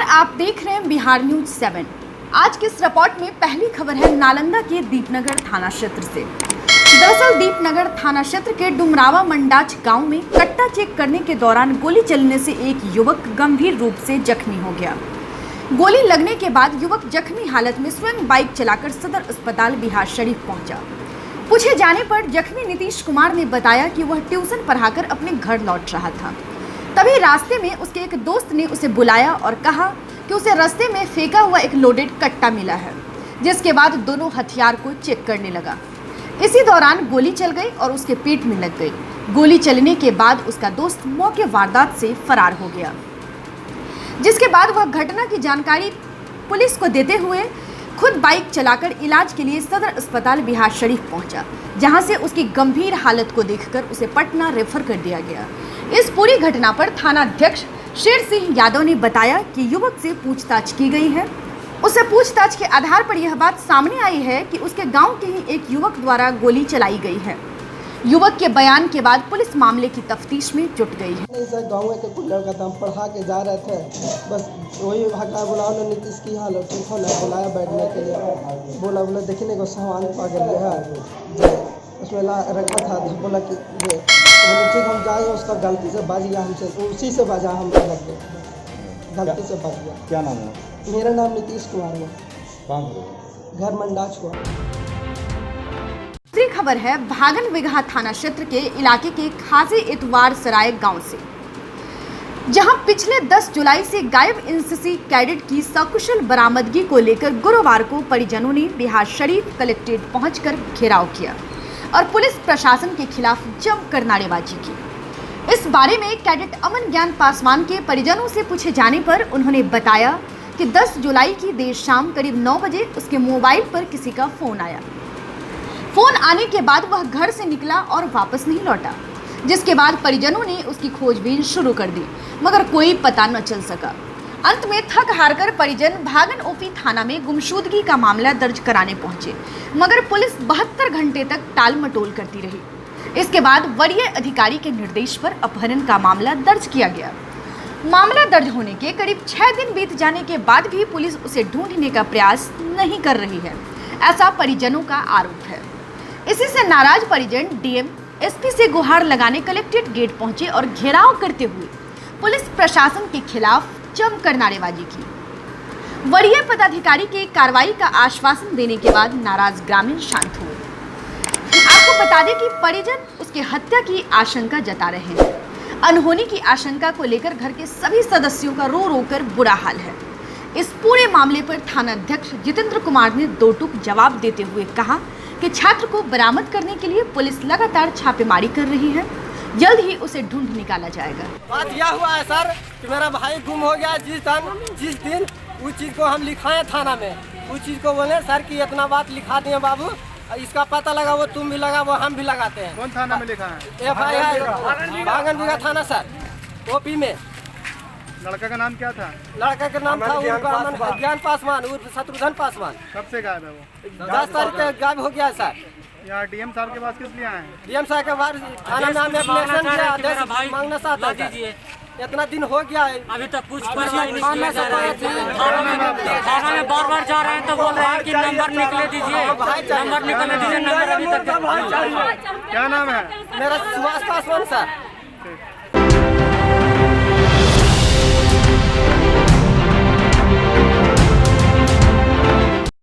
आप देख रहे हैं बिहार न्यूज 7। आज के इस रिपोर्ट में पहली खबर है नालंदा के दीपनगर थाना क्षेत्र से। दरअसल दीपनगर थाना क्षेत्र के डुमरावा मंडाच गांव में कट्टा चेक करने के दौरान गोली चलने से एक युवक गंभीर रूप से जख्मी हो गया। गोली लगने के बाद युवक जख्मी हालत में स्वयं बाइक चलाकर सदर अस्पताल बिहार शरीफ पहुंचा। पूछे जाने पर जख्मी नीतीश कुमार ने बताया कि वह ट्यूशन पढ़ाकर अपने घर लौट रहा था। तभी रास्ते में उसके एक दोस्त ने उसे बुलाया और कहा कि उसे रास्ते में फेंका हुआ एक लोडेड कट्टा मिला है, जिसके बाद दोनों हथियार को चेक करने लगा। इसी दौरान गोली चल गई और उसके पेट में लग गई। गोली चलने के बाद उसका दोस्त मौके वारदात से फरार हो गया, जिसके बाद वह घटना की जानकारी पुलिस को देते हुए खुद बाइक चलाकर इलाज के लिए सदर अस्पताल बिहार शरीफ पहुंचा, जहां से उसकी गंभीर हालत को देखकर उसे पटना रेफर कर दिया गया। इस पूरी घटना पर थाना अध्यक्ष शेर सिंह यादव ने बताया कि युवक से पूछताछ की गई है। उससे पूछताछ के आधार पर यह बात सामने आई है कि उसके गांव के ही एक युवक द्वारा गोली चलाई गई है। युवक के बयान के बाद पुलिस मामले की तफ्तीश में जुट गई है। गाँव के कुछ लड़का था, हम पढ़ा के जा रहे थे, बस वही भागा बुलाओ नीतीश की हालत ठीक हो ना, बुलाया बैठने के लिए। बोला देखने को सामान पा गया है, उसमें रखा था, बोला कि ये बोले ठीक हम जाएंगे, उसका गलती से बच गया हमसे, उसी से बजा हम गलती से बच गया। क्या नाम है? मेरा नाम नीतीश कुमार है, घर मंडाच हुआ। दूसरी खबर है भागन बिगहा थाना क्षेत्र के इलाके के खाजी इतवार सराय गांव से, जहां पिछले 10 जुलाई से गायब एनसीसी कैडेट की सकुशल बरामदगी को लेकर गुरुवार को परिजनों ने बिहार शरीफ कलेक्ट्रेट पहुंचकर घेराव किया और पुलिस प्रशासन के खिलाफ जमकर नारेबाजी की। इस बारे में कैडेट अमन ज्ञान पासवान के परिजनों से पूछे जाने पर उन्होंने बताया कि 10 जुलाई की देर शाम करीब 9 बजे उसके मोबाइल पर किसी का फोन आया। फोन आने के बाद वह घर से निकला और वापस नहीं लौटा, जिसके बाद परिजनों ने उसकी खोजबीन शुरू कर दी, मगर कोई पता न चल सका। अंत में थक हारकर परिजन भागन ओपी थाना में गुमशुदगी का मामला दर्ज कराने पहुंचे, मगर पुलिस 72 घंटे तक टाल मटोल करती रही। इसके बाद वरीय अधिकारी के निर्देश पर अपहरण का मामला दर्ज किया गया। मामला दर्ज होने के करीब 6 दिन बीत जाने के बाद भी पुलिस उसे ढूंढने का प्रयास नहीं कर रही है, ऐसा परिजनों का आरोप है। इसी से नाराज परिजन डीएम एसपी से गुहार लगाने कलेक्ट्रेट गेट पहुंचे और घेराव करते हुए पुलिस प्रशासन के खिलाफ जमकर नारेबाजी की। वरीय पदाधिकारी के कार्रवाई का आश्वासन देने के बाद नाराज ग्रामीण शांत हुए। आपको बता दें कि परिजन उसके हत्या की आशंका जता रहे हैं। अनहोनी की आशंका को लेकर घर के सभी सदस्यों का रो रो कर बुरा हाल है। इस पूरे मामले पर थाना अध्यक्ष जितेंद्र कुमार ने दो टूक जवाब देते हुए कहा कि छात्र को बरामद करने के लिए पुलिस लगातार छापेमारी कर रही है, जल्द ही उसे ढूंढ निकाला जाएगा। बात यह हुआ है सर कि मेरा भाई गुम हो गया। जिस दिन उस चीज़ को हम लिखाए थाना में, उस चीज़ को बोले सर कि इतना बात लिखा दिए बाबू, इसका पता लगा, वो तुम भी लगा, वो हम भी लगाते हैं। कौन थाना में लिखा है? FIR भागन बिगहा थाना सर, ओपी में। लड़का का नाम क्या था? लड़का का नाम था ज्ञान पासवान उर्फ शत्रुघ्न पासवान। कब से गायब है वो? 10 तारीख को गायब हो गया है सर। यहाँ डीएम साहब के पास किस लिए आए हैं? डीएम साहब के बाद थाना में हमें एप्लीकेशन दिया, आदेश मांगना चाहता है। इतना दिन हो गया है, अभी तक कुछ थाना में बार-बार जा रहे हैं तो बोल रहे हैं कि नंबर निकले दीजिए, नंबर निकलने दीजिए, नंबर अभी तक। क्या नाम है? मेरा सुभाष पासवान सर।